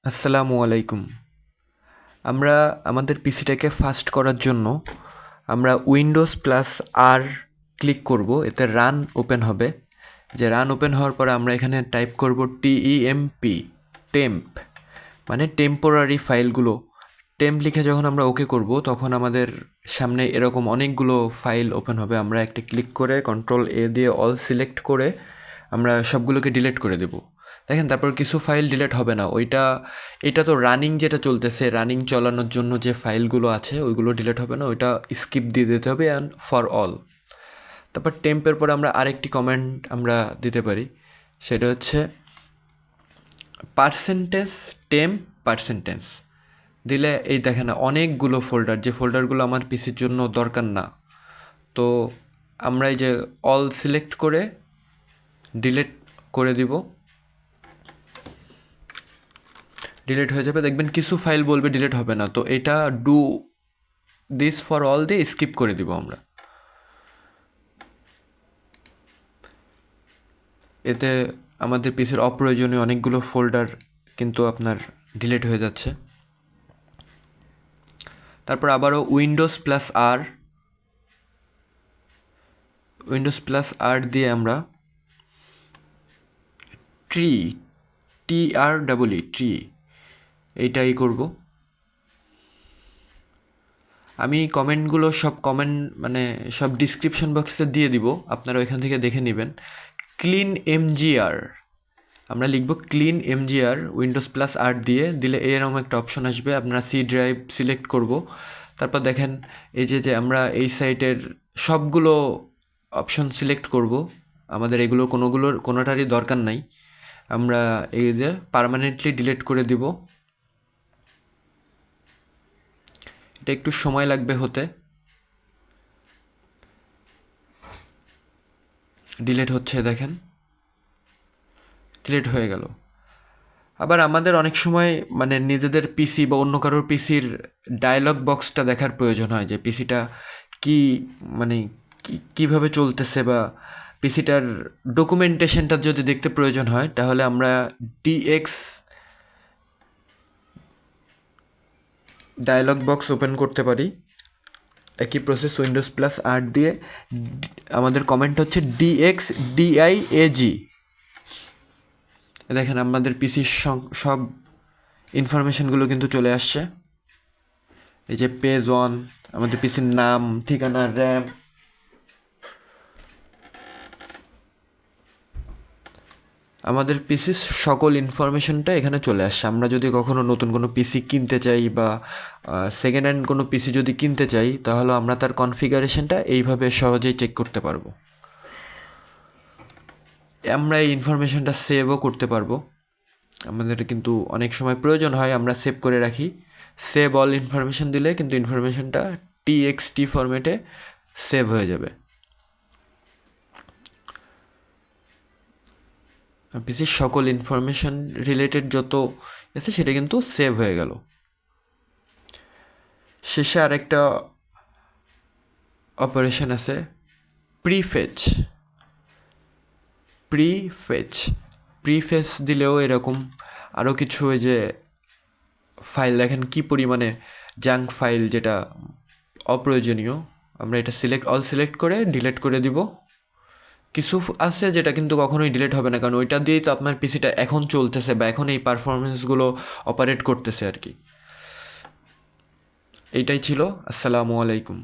আসসালামু আলাইকুম। আমরা আমাদের পিসিটাকে ফাস্ট করার জন্য আমরা উইন্ডোজ প্লাস আর ক্লিক করব, এতে রান ওপেন হবে। যে রান ওপেন হওয়ার পরে আমরা এখানে টাইপ করব টিইএমপি, টেম্প, মানে টেম্পোরারি ফাইলগুলো। টেম্প লিখে যখন আমরা ওকে করব তখন আমাদের সামনে এরকম অনেকগুলো ফাইল ওপেন হবে। আমরা একটা ক্লিক করে কন্ট্রোল এ দিয়ে অল সিলেক্ট করে আমরা সবগুলোকে ডিলিট করে দেব। দেখেন, তারপর কিছু ফাইল ডিলিট হবে না, এটা তো রানিং যেটা চলতেছে, রানিং চালানোর জন্য যে ফাইলগুলো আছে ওইগুলো ডিলিট হবে না, ওইটা স্কিপ দিয়ে দিতে হবে অ্যান্ড ফর অল। তারপর টেম্পের পরে আমরা আরেকটি কমেন্ট আমরা দিতে পারি, সেটা হচ্ছে পার্সেন্টেজ টেম্প পার্সেন্টেজ দিলে এই দেখেন অনেকগুলো ফোল্ডার, যে ফোল্ডারগুলো আমার পিসির জন্য দরকার না, তো আমরা এই যে অল সিলেক্ট করে ডিলিট করে দিব, ডিলিট হয়ে যাবে। দেখবেন কিছু ফাইল বলবে ডিলিট হবে না, তো এটা ডু দিস ফর অল দিয়ে স্কিপ করে দিব আমরা। এতে আমাদের পিসির অপ্রয়োজনীয় অনেকগুলো ফোল্ডার কিন্তু আপনার ডিলিট হয়ে যাচ্ছে। তারপর আবারও উইন্ডোজ প্লাস আর দিয়ে আমরা ট্রি, ট্রি এইটাই করব। আমি কমেন্টগুলো মানে সব ডিসক্রিপশন বক্সে দিয়ে দিব, আপনারা ওইখান থেকে দেখে নেবেন। ক্লিন এমজিআর আমরা লিখব, ক্লিন এমজিআর উইন্ডোজ প্লাস আর দিয়ে দিলে এরকম একটা অপশন আসবে। আপনারা সি ড্রাইভ সিলেক্ট করব, তারপর দেখেন এই যে আমরা এই সাইটের সবগুলো অপশন সিলেক্ট করব। আমাদের এগুলো কোনোটারই দরকার নাই, আমরা এই যে পার্মানেন্টলি ডিলিট করে দিব। এটা একটু সময় লাগবে হতে, ডিলিট হচ্ছে, দেখেন ডিলিট হয়ে গেল। আবার আমাদের অনেক সময় মানে নিজেদের পিসি বা অন্য কারোর পিসির ডায়লগ বক্সটা দেখার প্রয়োজন হয়, যে পিসিটা কি মানে কীভাবে চলতেছে, বা পিসিটার ডকুমেন্টেশনটা যদি দেখতে প্রয়োজন হয়, তাহলে আমরা ডিএক্স ডায়লগ বক্স ওপেন করতে পারি। একই প্রসেস উইন্ডোজ প্লাস আর দিয়ে আমাদের কমেন্ট হচ্ছে ডিএক্স দেখেন আমাদের পিসির সব ইনফরমেশনগুলো কিন্তু চলে আসছে। এই যে পেজ ওয়ান, আমাদের পিসির নাম, ঠিকানা, র্যাম, আমাদের পিসির সকল ইনফরমেশনটা এখানে চলে আসছে। আমরা যদি কখনো নতুন কোনো পিসি কিনতে চাই বা সেকেন্ড হ্যান্ড কোনো পিসি যদি কিনতে চাই, তাহলে আমরা তার কনফিগারেশনটা এইভাবে সহজেই চেক করতে পারবো। আমরা এই ইনফরমেশনটা সেভও করতে পারবো, আমাদের কিন্তু অনেক সময় প্রয়োজন হয়, আমরা সেভ করে রাখি। সেভ অল ইনফরমেশন দিলে কিন্তু ইনফরমেশনটা টিএক্সটি ফরম্যাটে সেভ হয়ে যাবে। পিসির সকল ইনফরমেশন রিলেটেড যত আছে সেটা কিন্তু সেভ হয়ে গেল। শেষে আরেকটা অপারেশন আছে, প্রিফেচ। প্রিফেচ দিলেও এরকম আরও কিছু, ওই যে ফাইল দেখেন কি পরিমাণে জাঙ্ক ফাইল, যেটা অপ্রয়োজনীয়, আমরা এটা অল সিলেক্ট করে ডিলিট করে দিব। কিছু আছে যেটা কিন্তু কখনোই ডিলিট হবে না, কারণ ওইটা দিয়েই তো আপনার পিসিটা এখন চলতেছে বা এখন এই পারফরমেন্সগুলো অপারেট করতেছে আর কি। এইটাই ছিল। আসসালামু আলাইকুম।